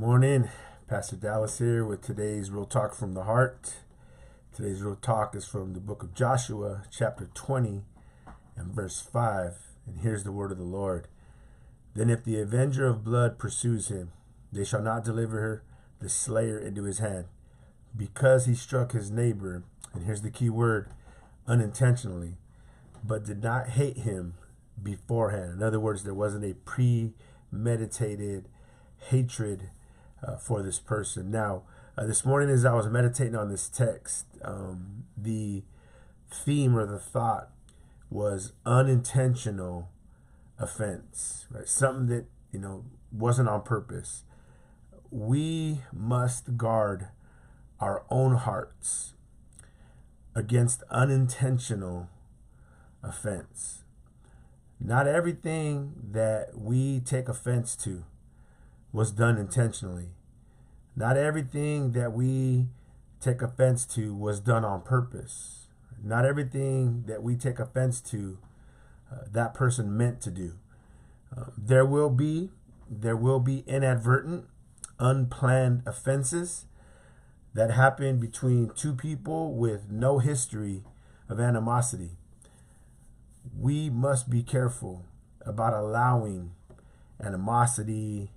Morning, Pastor Dallas here with today's Real Talk from the Heart. Today's Real Talk is from the book of Joshua, chapter 20 and verse 5. And here's the word of the Lord. Then if the avenger of blood pursues him, they shall not deliver the slayer into his hand, because he struck his neighbor, and here's the key word, unintentionally, but did not hate him beforehand. In other words, there wasn't a premeditated hatred for this person. Now, this morning as I was meditating on this text, the theme or the thought was unintentional offense, right? Something that, wasn't on purpose. We must guard our own hearts against unintentional offense. Not everything that we take offense to was done intentionally. Not everything that we take offense to was done on purpose. Not everything that we take offense to, that person meant to do. There will be inadvertent, unplanned offenses that happen between two people with no history of animosity. We must be careful about allowing animosity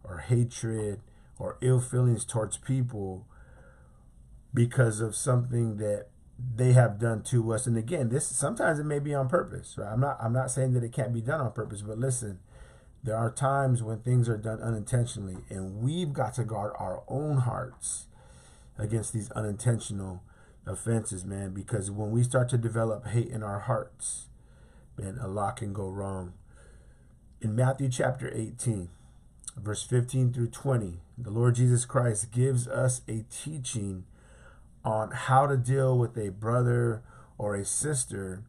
or hatred or ill feelings towards people because of something that they have done to us. And again, this sometimes it may be on purpose, right? I'm not saying that it can't be done on purpose, but listen, there are times when things are done unintentionally, and we've got to guard our own hearts against these unintentional offenses, man, because when we start to develop hate in our hearts, man, a lot can go wrong. In Matthew chapter 18, verse 15 through 20, the Lord Jesus Christ gives us a teaching on how to deal with a brother or a sister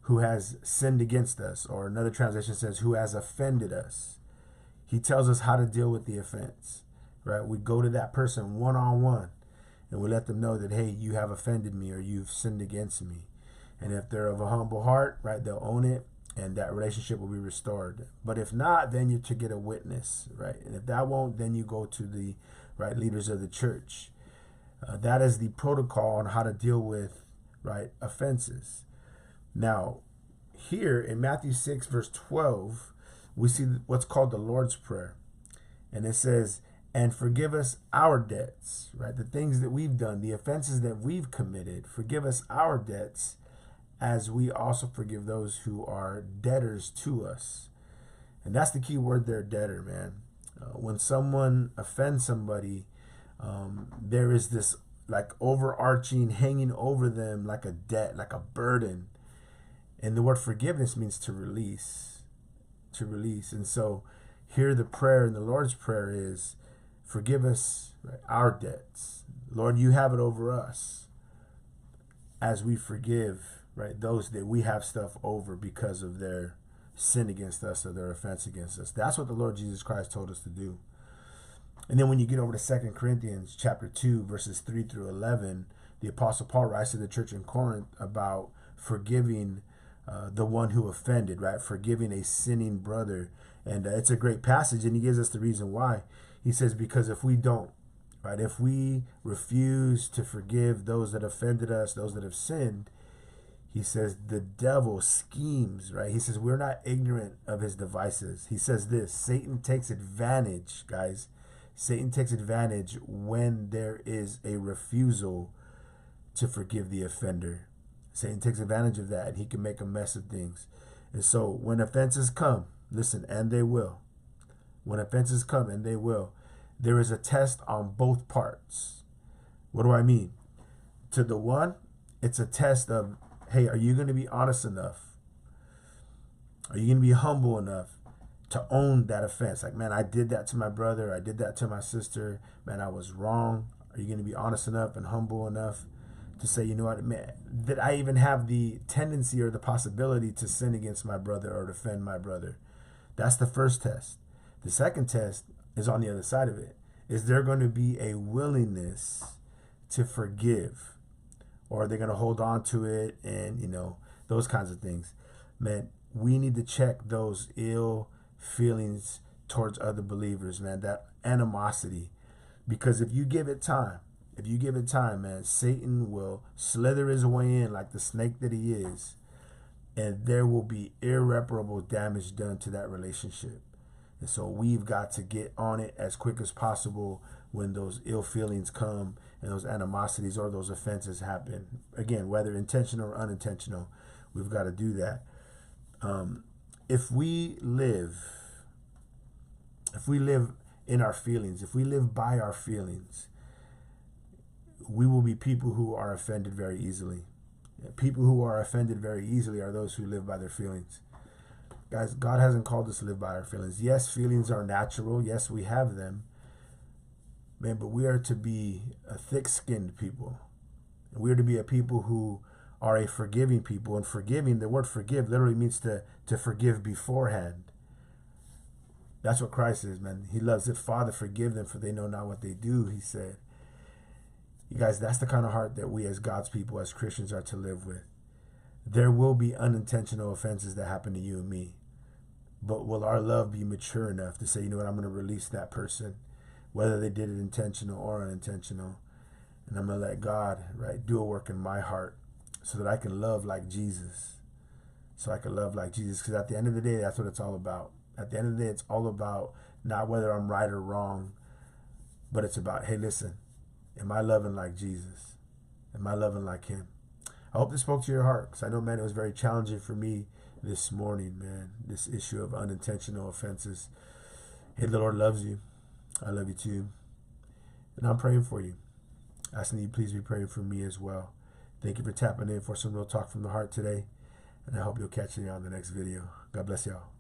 who has sinned against us, or another translation says who has offended us. He tells us how to deal with the offense, right? We go to that person one-on-one and we let them know that, hey, you have offended me or you've sinned against me. And if they're of a humble heart, right, they'll own it, and that relationship will be restored. But if not, then you're to get a witness, right? And if that won't, then you go to the right leaders of the church. That is the protocol on how to deal with, right, offenses. Now, here in Matthew 6, verse 12, we see what's called the Lord's Prayer. And it says, and forgive us our debts, right? The things that we've done, the offenses that we've committed, forgive us our debts, as we also forgive those who are debtors to us. And that's the key word there, debtor, man. When someone offends somebody, there is this like overarching, hanging over them like a debt, like a burden. And the word forgiveness means to release, to release. And so here the prayer in the Lord's Prayer is, forgive us, right, our debts. Lord, you have it over us as we forgive, right, those that we have stuff over because of their sin against us or their offense against us. That's what the Lord Jesus Christ told us to do. And then when you get over to 2 Corinthians chapter 2, verses 3 through 11, the Apostle Paul writes to the church in Corinth about forgiving the one who offended, right? Forgiving a sinning brother. And it's a great passage, and he gives us the reason why. He says, because if we don't, right, if we refuse to forgive those that offended us, those that have sinned, he says the devil schemes, right? He says we're not ignorant of his devices. He says this, Satan takes advantage, guys. Satan takes advantage when there is a refusal to forgive the offender. Satan takes advantage of that, and he can make a mess of things. And so when offenses come, listen, and they will. When offenses come, and they will, there is a test on both parts. What do I mean? To the one, it's a test of, hey, are you going to be honest enough? Are you going to be humble enough to own that offense? Like, man, I did that to my brother. I did that to my sister. Man, I was wrong. Are you going to be honest enough and humble enough to say, you know what, man, that I even have the tendency or the possibility to sin against my brother or to offend my brother? That's the first test. The second test is on the other side of it. Is there going to be a willingness to forgive? Or are they going to hold on to it and, those kinds of things? Man, we need to check those ill feelings towards other believers, man. That animosity, Because if you give it time, man, Satan will slither his way in like the snake that he is, and there will be irreparable damage done to that relationship. And so we've got to get on it as quick as possible when those ill feelings come and those animosities or those offenses happen. Again, whether intentional or unintentional, we've got to do that. If we live in our feelings, if we live by our feelings, we will be people who are offended very easily. People who are offended very easily are those who live by their feelings. Guys, God hasn't called us to live by our feelings. Yes, feelings are natural. Yes, we have them. Man, but we are to be a thick-skinned people. We are to be a people who are a forgiving people. And forgiving, the word forgive literally means to forgive beforehand. That's what Christ is, man. He loves it. Father, forgive them, for they know not what they do, he said. You guys, that's the kind of heart that we as God's people, as Christians, are to live with. There will be unintentional offenses that happen to you and me. But will our love be mature enough to say, you know what, I'm going to release that person, whether they did it intentional or unintentional. And I'm going to let God, right, do a work in my heart so that I can love like Jesus. So I can love like Jesus. Because at the end of the day, that's what it's all about. At the end of the day, it's all about not whether I'm right or wrong, but it's about, hey, listen, am I loving like Jesus? Am I loving like him? I hope this spoke to your heart, because I know, man, it was very challenging for me this morning, man, this issue of unintentional offenses. Hey, the Lord loves you. I love you too. And I'm praying for you. Asking you please be praying for me as well. Thank you for tapping in for some real talk from the heart today. And I hope you'll catch me on the next video. God bless y'all.